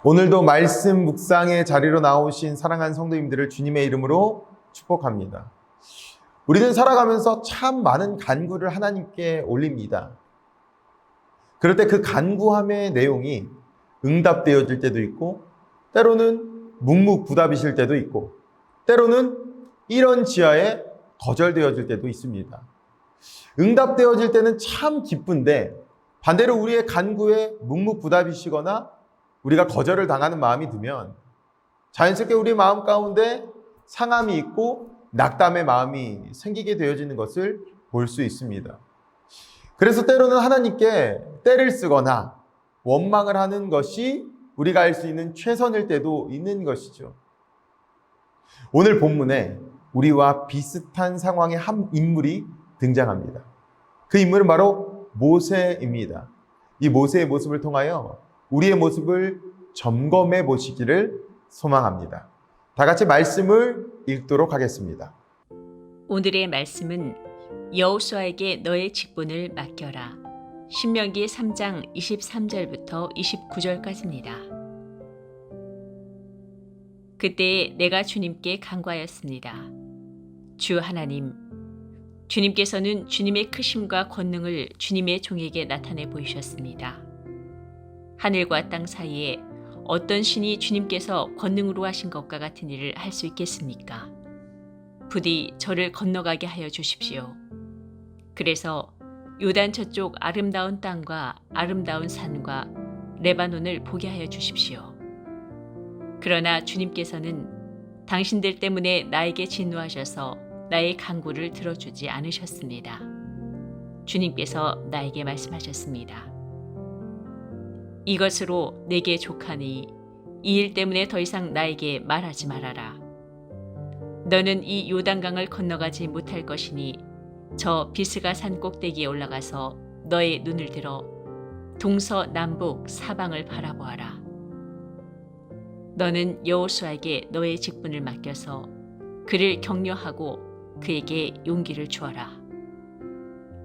오늘도 말씀 묵상의 자리로 나오신 사랑하는 성도님들을 주님의 이름으로 축복합니다. 우리는 살아가면서 참 많은 간구를 하나님께 올립니다. 그럴 때 그 간구함의 내용이 응답되어질 때도 있고, 때로는 묵묵부답이실 때도 있고, 때로는 이런 지하에 거절되어질 때도 있습니다. 응답되어질 때는 참 기쁜데, 반대로 우리의 간구에 묵묵부답이시거나 우리가 거절을 당하는 마음이 들면 자연스럽게 우리 마음 가운데 상함이 있고 낙담의 마음이 생기게 되어지는 것을 볼 수 있습니다. 그래서 때로는 하나님께 떼를 쓰거나 원망을 하는 것이 우리가 할 수 있는 최선일 때도 있는 것이죠. 오늘 본문에 우리와 비슷한 상황의 한 인물이 등장합니다. 그 인물은 바로 모세입니다. 이 모세의 모습을 통하여 우리의 모습을 점검해 보시기를 소망합니다. 다 같이 말씀을 읽도록 하겠습니다. 오늘의 말씀은 여호수아에게 너의 직분을 맡겨라. 신명기 3장 23절부터 29절까지입니다. 그때 내가 주님께 간구하였습니다. 주 하나님, 주님께서는 주님의 크심과 권능을 주님의 종에게 나타내 보이셨습니다. 하늘과 땅 사이에 어떤 신이 주님께서 권능으로 하신 것과 같은 일을 할 수 있겠습니까? 부디 저를 건너가게 하여 주십시오. 그래서 요단 저쪽 아름다운 땅과 아름다운 산과 레바논을 보게 하여 주십시오. 그러나 주님께서는 당신들 때문에 나에게 진노하셔서 나의 간구를 들어주지 않으셨습니다. 주님께서 나에게 말씀하셨습니다. 이것으로 내게 족하니 이 일 때문에 더 이상 나에게 말하지 말아라. 너는 이 요단강을 건너가지 못할 것이니 저 비스가 산 꼭대기에 올라가서 너의 눈을 들어 동서남북 사방을 바라보아라. 너는 여호수아에게 너의 직분을 맡겨서 그를 격려하고 그에게 용기를 주어라.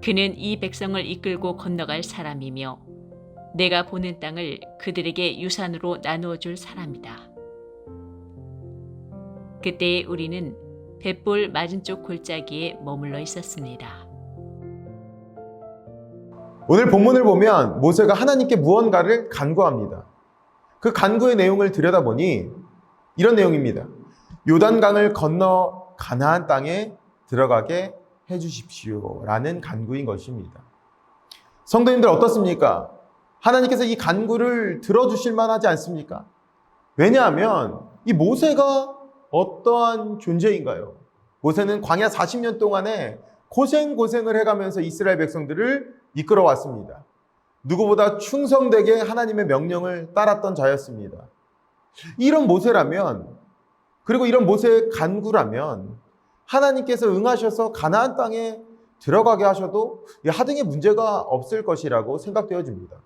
그는 이 백성을 이끌고 건너갈 사람이며 내가 보는 땅을 그들에게 유산으로 나누어 줄 사람이다. 그때 우리는 벳볼 맞은쪽 골짜기에 머물러 있었습니다. 오늘 본문을 보면 모세가 하나님께 무언가를 간구합니다. 그 간구의 내용을 들여다보니 이런 내용입니다. 요단강을 건너 가나안 땅에 들어가게 해주십시오 라는 간구인 것입니다. 성도님들 어떻습니까? 하나님께서 이 간구를 들어주실 만하지 않습니까? 왜냐하면 이 모세가 어떠한 존재인가요? 모세는 광야 40년 동안에 고생을 해가면서 이스라엘 백성들을 이끌어 왔습니다. 누구보다 충성되게 하나님의 명령을 따랐던 자였습니다. 이런 모세라면, 그리고 이런 모세의 간구라면 하나님께서 응하셔서 가나안 땅에 들어가게 하셔도 하등의 문제가 없을 것이라고 생각되어집니다.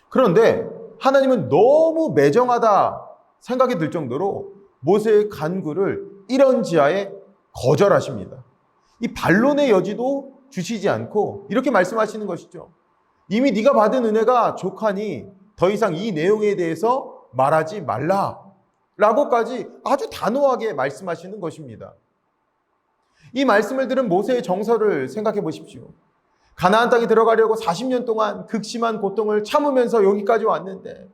그런데 하나님은 너무 매정하다 생각이 들 정도로 모세의 간구를 이런 지하에 거절하십니다. 이 반론의 여지도 주시지 않고 이렇게 말씀하시는 것이죠. 이미 네가 받은 은혜가 족하니 더 이상 이 내용에 대해서 말하지 말라 라고까지 아주 단호하게 말씀하시는 것입니다. 이 말씀을 들은 모세의 정서를 생각해 보십시오. 가나안 땅에 들어가려고 40년 동안 극심한 고통을 참으면서 여기까지 왔는데,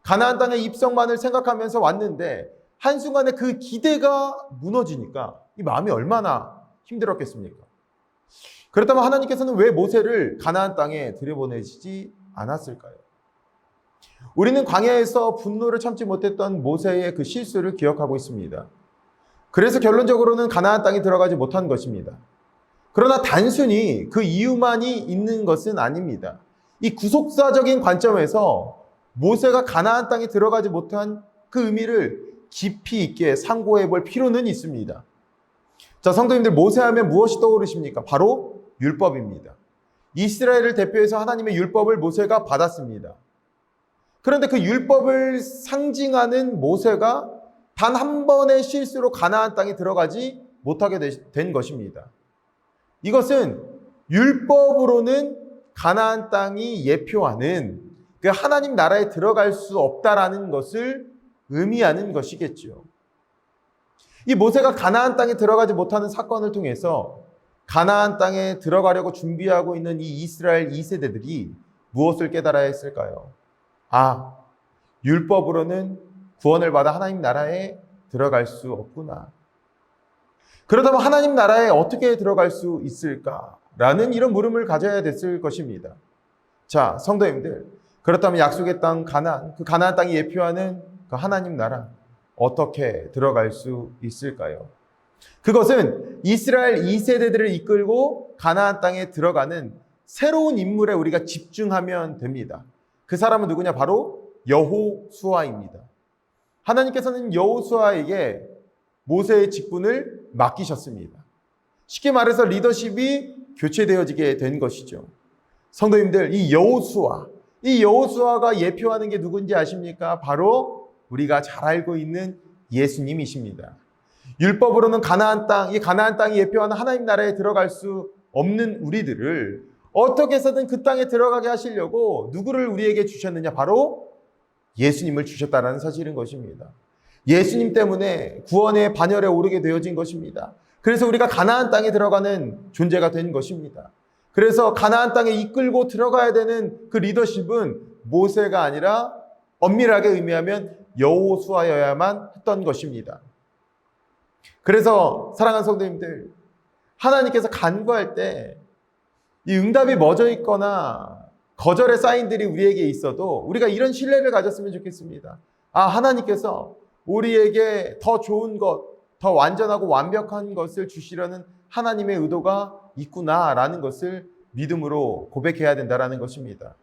가나안 땅의 입성만을 생각하면서 왔는데 한순간에 그 기대가 무너지니까 이 마음이 얼마나 힘들었겠습니까? 그렇다면 하나님께서는 왜 모세를 가나안 땅에 들여보내시지 않았을까요? 우리는 광야에서 분노를 참지 못했던 모세의 그 실수를 기억하고 있습니다. 그래서 결론적으로는 가나안 땅에 들어가지 못한 것입니다. 그러나 단순히 그 이유만이 있는 것은 아닙니다. 이 구속사적인 관점에서 모세가 가나안 땅에 들어가지 못한 그 의미를 깊이 있게 상고해 볼 필요는 있습니다. 자, 성도님들, 모세하면 무엇이 떠오르십니까? 바로 율법입니다. 이스라엘을 대표해서 하나님의 율법을 모세가 받았습니다. 그런데 그 율법을 상징하는 모세가 단 한 번의 실수로 가나안 땅에 들어가지 못하게 된 것입니다. 이것은 율법으로는 가나안 땅이 예표하는 그 하나님 나라에 들어갈 수 없다라는 것을 의미하는 것이겠죠. 이 모세가 가나안 땅에 들어가지 못하는 사건을 통해서 가나안 땅에 들어가려고 준비하고 있는 이 이스라엘 2세대들이 무엇을 깨달아야 했을까요? 아, 율법으로는 구원을 받아 하나님 나라에 들어갈 수 없구나. 그렇다면 하나님 나라에 어떻게 들어갈 수 있을까라는 이런 물음을 가져야 됐을 것입니다. 자, 성도님들, 그렇다면 약속의 땅 가나안, 그 가나안 땅이 예표하는 그 하나님 나라 어떻게 들어갈 수 있을까요? 그것은 이스라엘 2세대들을 이끌고 가나안 땅에 들어가는 새로운 인물에 우리가 집중하면 됩니다. 그 사람은 누구냐? 바로 여호수아입니다. 하나님께서는 여호수아에게 모세의 직분을 맡기셨습니다. 쉽게 말해서 리더십이 교체되어지게 된 것이죠. 성도님들, 이 여호수아가 예표하는 게 누군지 아십니까? 바로 우리가 잘 알고 있는 예수님이십니다. 율법으로는 가나안 땅, 이 가나안 땅이 예표하는 하나님 나라에 들어갈 수 없는 우리들을 어떻게 해서든 그 땅에 들어가게 하시려고 누구를 우리에게 주셨느냐? 바로 예수님을 주셨다는 사실인 것입니다. 예수님 때문에 구원의 반열에 오르게 되어진 것입니다. 그래서 우리가 가나안 땅에 들어가는 존재가 된 것입니다. 그래서 가나안 땅에 이끌고 들어가야 되는 그 리더십은 모세가 아니라 엄밀하게 의미하면 여호수아여야만 했던 것입니다. 그래서 사랑하는 성도님들, 하나님께서 간구할 때 이 응답이 멎어 있거나 거절의 사인들이 우리에게 있어도 우리가 이런 신뢰를 가졌으면 좋겠습니다. 아, 하나님께서 우리에게 더 좋은 것, 더 완전하고 완벽한 것을 주시려는 하나님의 의도가 있구나라는 것을 믿음으로 고백해야 된다는 것입니다.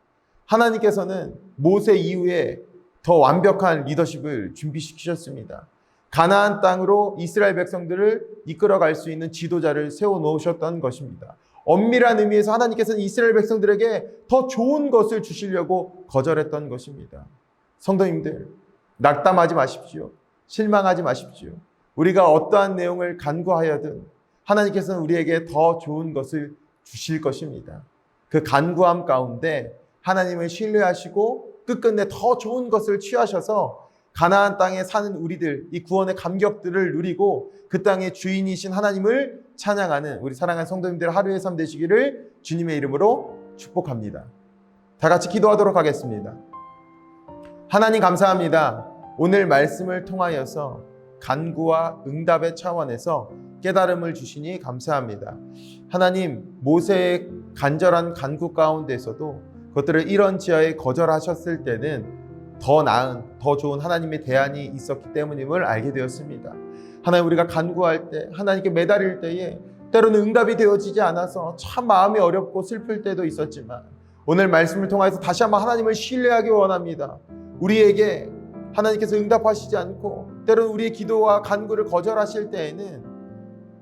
하나님께서는 모세 이후에 더 완벽한 리더십을 준비시키셨습니다. 가나안 땅으로 이스라엘 백성들을 이끌어갈 수 있는 지도자를 세워놓으셨던 것입니다. 엄밀한 의미에서 하나님께서는 이스라엘 백성들에게 더 좋은 것을 주시려고 거절했던 것입니다. 성도님들, 낙담하지 마십시오. 실망하지 마십시오. 우리가 어떠한 내용을 간구하여든 하나님께서는 우리에게 더 좋은 것을 주실 것입니다. 그 간구함 가운데 하나님을 신뢰하시고 끝끝내 더 좋은 것을 취하셔서 가나안 땅에 사는 우리들, 이 구원의 감격들을 누리고 그 땅의 주인이신 하나님을 찬양하는 우리 사랑하는 성도님들 하루의 삶 되시기를 주님의 이름으로 축복합니다. 다 같이 기도하도록 하겠습니다. 하나님 감사합니다. 오늘 말씀을 통하여서 간구와 응답의 차원에서 깨달음을 주시니 감사합니다. 하나님, 모세의 간절한 간구 가운데서도 그것들을 이런 지하에 거절하셨을 때는 더 나은, 더 좋은 하나님의 대안이 있었기 때문임을 알게 되었습니다. 하나님, 우리가 간구할 때, 하나님께 매달릴 때에 때로는 응답이 되어지지 않아서 참 마음이 어렵고 슬플 때도 있었지만 오늘 말씀을 통해서 다시 한번 하나님을 신뢰하기 원합니다. 우리에게 하나님께서 응답하시지 않고 때로는 우리의 기도와 간구를 거절하실 때에는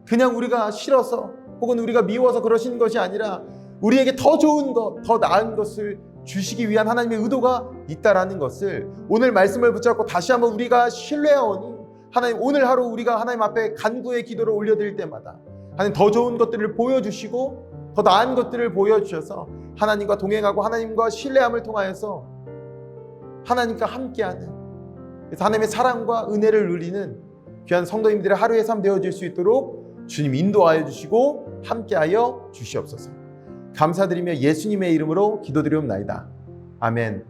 그냥 우리가 싫어서 혹은 우리가 미워서 그러시는 것이 아니라 우리에게 더 좋은 것, 더 나은 것을 주시기 위한 하나님의 의도가 있다라는 것을 오늘 말씀을 붙잡고 다시 한번 우리가 신뢰하오니 하나님, 오늘 하루 우리가 하나님 앞에 간구의 기도를 올려드릴 때마다 하나님 더 좋은 것들을 보여주시고 더 나은 것들을 보여주셔서 하나님과 동행하고 하나님과 신뢰함을 통하여서 하나님과 함께하는, 그래서 하나님의 사랑과 은혜를 누리는 귀한 성도님들의 하루의 삶 되어질 수 있도록 주님 인도하여 주시고 함께하여 주시옵소서. 감사드리며 예수님의 이름으로 기도드리옵나이다. 아멘.